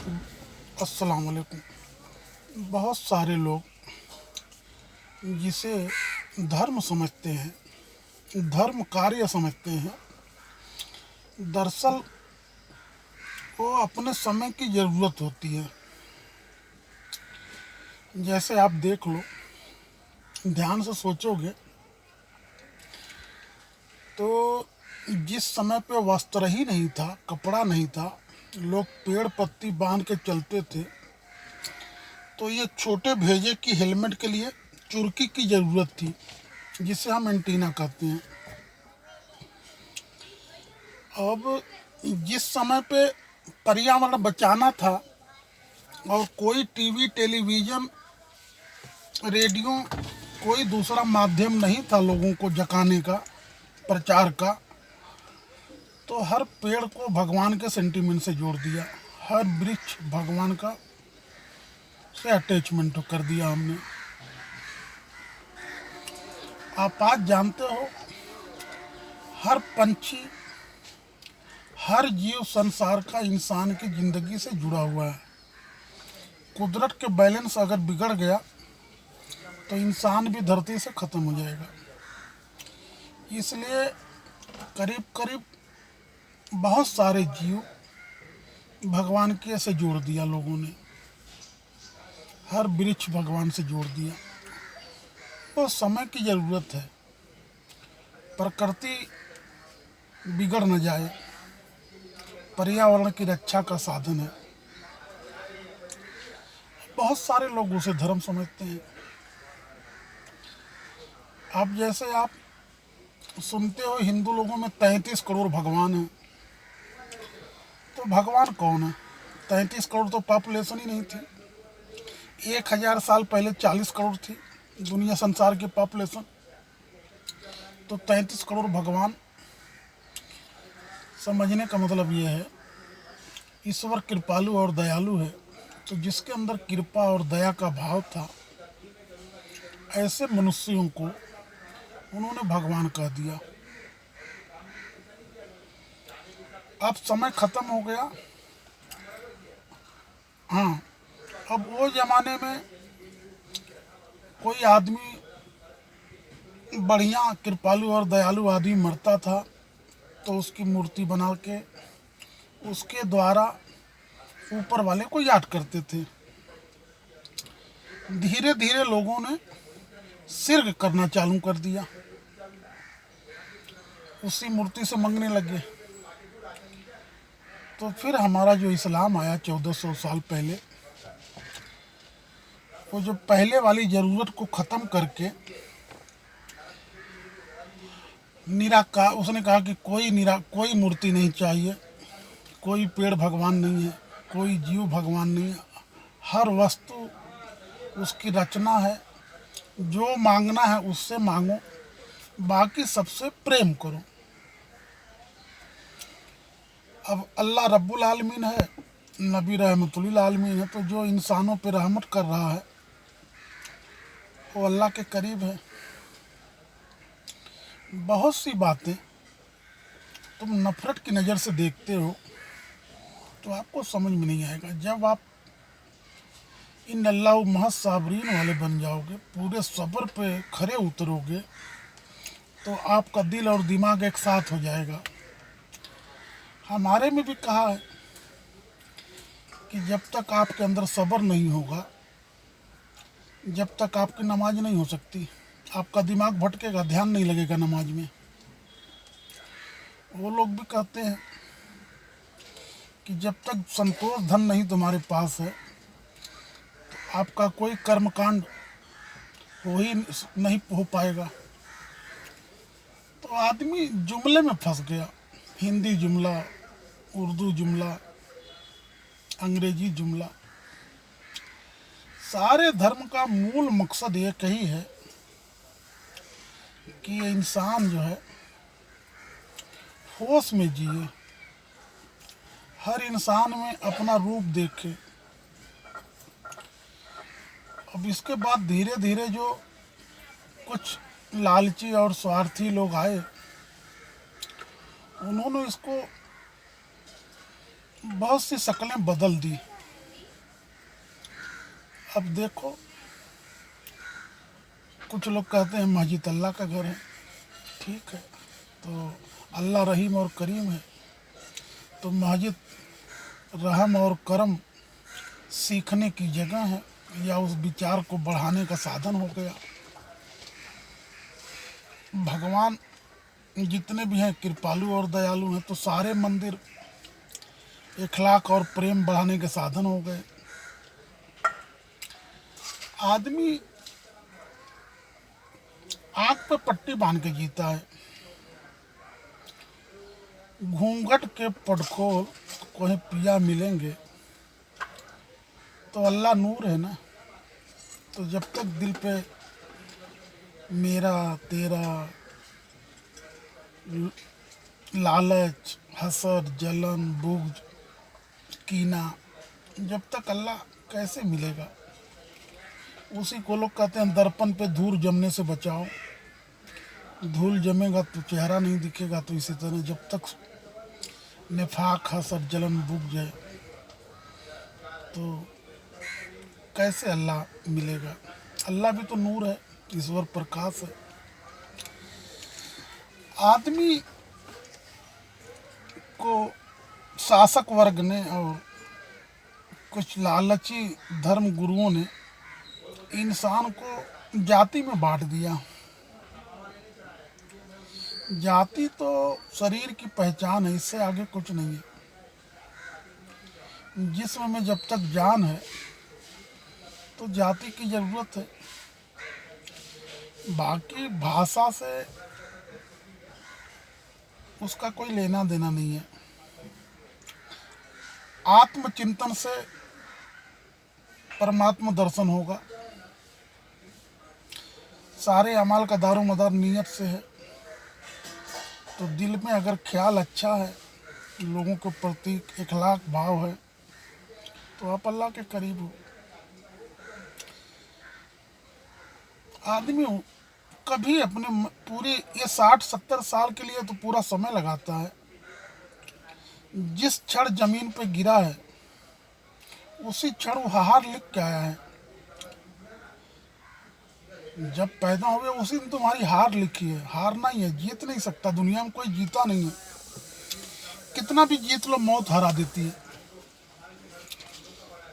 अस्सलाम वालेकुम। बहुत सारे लोग जिसे धर्म समझते हैं, धर्म कार्य समझते हैं, दरअसल वो अपने समय की ज़रूरत होती है। जैसे आप देख लो, ध्यान से सोचोगे तो जिस समय पे वस्त्र ही नहीं था, कपड़ा नहीं था, लोग पेड़ पत्ती बांध के चलते थे, तो ये छोटे भेजे की हेलमेट के लिए चुरकी की ज़रूरत थी, जिसे हम एंटीना कहते हैं। अब जिस समय पे पर्यावरण बचाना था और कोई टीवी, टेलीविज़न, रेडियो, कोई दूसरा माध्यम नहीं था लोगों को जगाने का, प्रचार का, तो हर पेड़ को भगवान के सेंटीमेंट से जोड़ दिया, हर वृक्ष भगवान का से अटैचमेंट कर दिया हमने। आप आज जानते हो, हर पंछी, हर जीव संसार का इंसान की ज़िंदगी से जुड़ा हुआ है। कुदरत के बैलेंस अगर बिगड़ गया तो इंसान भी धरती से ख़त्म हो जाएगा। इसलिए करीब करीब बहुत सारे जीव भगवान के से जोड़ दिया लोगों ने, हर वृक्ष भगवान से जोड़ दिया। तो समय की ज़रूरत है, प्रकृति बिगड़ न जाए, पर्यावरण की रक्षा का साधन है। बहुत सारे लोग उसे धर्म समझते हैं। अब जैसे आप सुनते हो हिंदू लोगों में 33 करोड़ भगवान हैं, तो भगवान कौन है? 33 करोड़ तो पॉपुलेशन ही नहीं थी। 1000 साल पहले 40 करोड़ थी दुनिया संसार की पॉपुलेशन। तो 33 करोड़ भगवान समझने का मतलब ये है, ईश्वर कृपालु और दयालु है। तो जिसके अंदर कृपा और दया का भाव था, ऐसे मनुष्यों को उन्होंने भगवान कह दिया। अब समय खत्म हो गया। हाँ, अब वो ज़माने में कोई आदमी बढ़िया कृपालु और दयालु आदमी मरता था तो उसकी मूर्ति बना के उसके द्वारा ऊपर वाले को याद करते थे। धीरे धीरे लोगों ने सिर्फ करना चालू कर दिया, उसी मूर्ति से मांगने लगे। तो फिर हमारा जो इस्लाम आया 1400 साल पहले, वो जो पहले वाली ज़रूरत को ख़त्म करके निराकार, उसने कहा कि कोई मूर्ति नहीं चाहिए, कोई पेड़ भगवान नहीं है, कोई जीव भगवान नहीं है, हर वस्तु उसकी रचना है, जो मांगना है उससे मांगो, बाकी सबसे प्रेम करो। अब अल्लाह रब्बुल आलमीन है, नबी रहमतुल्लिल आलमीन है, तो जो इंसानों पे रहमत कर रहा है वो अल्लाह के करीब है। बहुत सी बातें तुम नफ़रत की नज़र से देखते हो तो आपको समझ में नहीं आएगा। जब आप इन अल्लाह महस साबरीन वाले बन जाओगे, पूरे सब्र पे खरे उतरोगे, तो आपका दिल और दिमाग एक साथ हो जाएगा। हमारे में भी कहा है कि जब तक आपके अंदर सब्र नहीं होगा, जब तक आपकी नमाज नहीं हो सकती। आपका दिमाग भटकेगा, ध्यान नहीं लगेगा नमाज में। वो लोग भी कहते हैं कि जब तक संतोष धन नहीं तुम्हारे पास है, तो आपका कोई कर्मकांड हो ही नहीं हो पाएगा। तो आदमी जुमले में फंस गया, हिंदी जुमला, उर्दू जुमला, अंग्रेजी जुमला। सारे धर्म का मूल मकसद एक ही है कि ये इंसान जो है होश में जिए, हर इंसान में अपना रूप देखे। अब इसके बाद धीरे धीरे जो कुछ लालची और स्वार्थी लोग आए, उन्होंने इसको बहुत सी शक्लें बदल दी। अब देखो, कुछ लोग कहते हैं मस्जिद अल्लाह का घर है, ठीक है, तो अल्लाह रहीम और करीम है, तो मस्जिद रहम और करम सीखने की जगह है या उस विचार को बढ़ाने का साधन हो गया। भगवान जितने भी हैं कृपालु और दयालु हैं, तो सारे मंदिर इखलाक और प्रेम बढ़ाने के साधन हो गए। आदमी आँख पे पट्टी बांध के जीता है, घूंघट के पटखोल कोई पिया मिलेंगे, तो अल्लाह नूर है ना। तो जब तक दिल पे मेरा तेरा लालच, हसद, जलन, बुग़्ज़, कीना, जब तक अल्लाह कैसे मिलेगा। उसी को लोग कहते हैं दर्पण पे धूल जमने से बचाओ, धूल जमेगा तो चेहरा नहीं दिखेगा। तो इसी तरह जब तक निफाक, हसद, जलन, बुग़्ज़ है, तो कैसे अल्लाह मिलेगा। अल्लाह भी तो नूर है, ईश्वर प्रकाश है। आदमी को शासक वर्ग ने और कुछ लालची धर्म गुरुओं ने इंसान को जाति में बांट दिया। जाति तो शरीर की पहचान है, इससे आगे कुछ नहीं है। जिस्म में जब तक जान है तो जाति की ज़रूरत है। बाकी भाषा से उसका कोई लेना देना नहीं है। आत्मचिंतन से परमात्मा दर्शन होगा। सारे अमाल का दारोमदार नीयत से है। तो दिल में अगर ख्याल अच्छा है, लोगों के प्रति इखलाक भाव है, तो आप अल्लाह के करीब हो। आदमी कभी अपने पूरे ये 60-70 साल के लिए तो पूरा समय लगाता है। जिस क्षण जमीन पे गिरा है उसी क्षण वो हार लिख के आया है। जब पैदा हुए उसी दिन तुम्हारी हार लिखी है। हार नहीं है, जीत नहीं सकता। दुनिया में कोई जीता नहीं है। कितना भी जीत लो, मौत हरा देती है।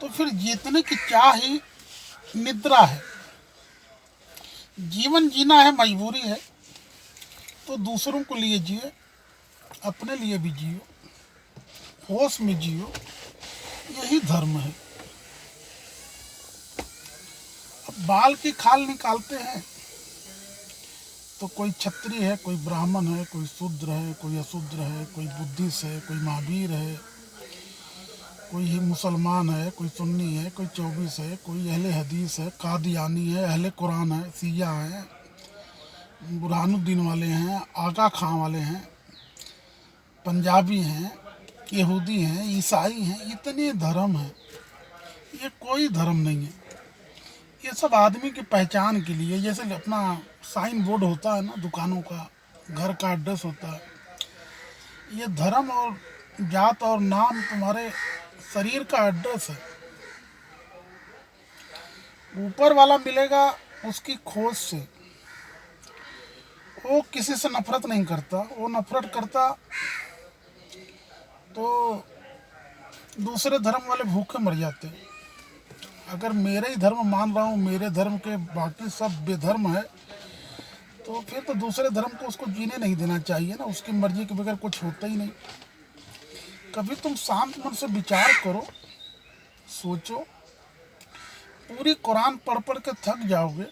तो फिर जीतने की चाह ही निद्रा है। जीवन जीना है, मजबूरी है, तो दूसरों को लिए जिए, अपने लिए भी जियो, होश में जियो, यही धर्म है। अब बाल की खाल निकालते हैं तो कोई क्षत्रिय है, कोई ब्राह्मण है, कोई शूद्र है, कोई अशूद्र है, कोई बुद्धिस्ट है, कोई महावीर है, कोई ही मुसलमान है, कोई सुन्नी है, कोई 24 है, कोई अहले हदीस है, कादियानी है, अहले कुरान है, सिया है, बुरहानुद्दीन वाले हैं, आगा खां वाले हैं, पंजाबी हैं, यहूदी हैं, ईसाई हैं। इतने धर्म हैं, ये कोई धर्म नहीं है। ये सब आदमी की पहचान के लिए, जैसे अपना साइन बोर्ड होता है ना दुकानों का, घर का एड्रेस होता है, ये धर्म और जात और नाम तुम्हारे शरीर का एड्रेस है। ऊपर वाला मिलेगा उसकी खोज से। वो किसी से नफरत नहीं करता। वो नफरत करता तो दूसरे धर्म वाले भूखे मर जाते। अगर मेरे ही धर्म मान रहा हूँ, मेरे धर्म के बाकी सब बेधर्म है, तो फिर तो दूसरे धर्म को उसको जीने नहीं देना चाहिए ना। उसकी मर्जी के बगैर कुछ होता ही नहीं। कभी तुम शांत मन से विचार करो, सोचो। पूरी कुरान पढ़ पढ़ के थक जाओगे।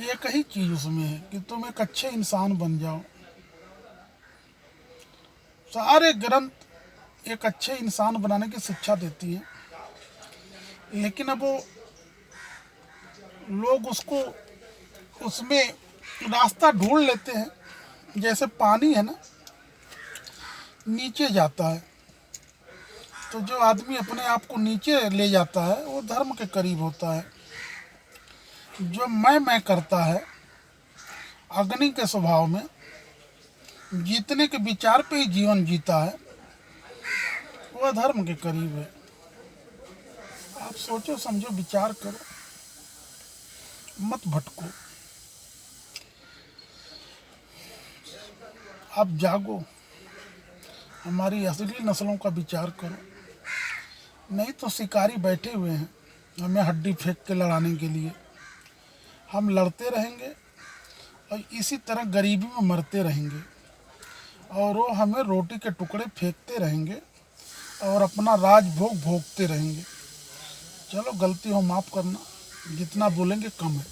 एक ही चीज़ उसमें है कि तुम एक अच्छे इंसान बन जाओ। सारे ग्रंथ एक अच्छे इंसान बनाने की शिक्षा देती हैं, लेकिन अब वो लोग उसको उसमें रास्ता ढूंढ लेते हैं। जैसे पानी है ना, नीचे जाता है, तो जो आदमी अपने आप को नीचे ले जाता है वो धर्म के करीब होता है। जो मैं करता है अग्नि के स्वभाव में, जीतने के विचार पे ही जीवन जीता है, वह धर्म के करीब है। आप सोचो समझो विचार करो, मत भटको, आप जागो, हमारी असली नस्लों का विचार करो। नहीं तो शिकारी बैठे हुए हैं हमें हड्डी फेंक के लड़ाने के लिए। हम लड़ते रहेंगे और इसी तरह गरीबी में मरते रहेंगे, और वो हमें रोटी के टुकड़े फेंकते रहेंगे और अपना राजभोग भोगते रहेंगे। चलो गलती हो माफ़ करना, जितना बोलेंगे कम है।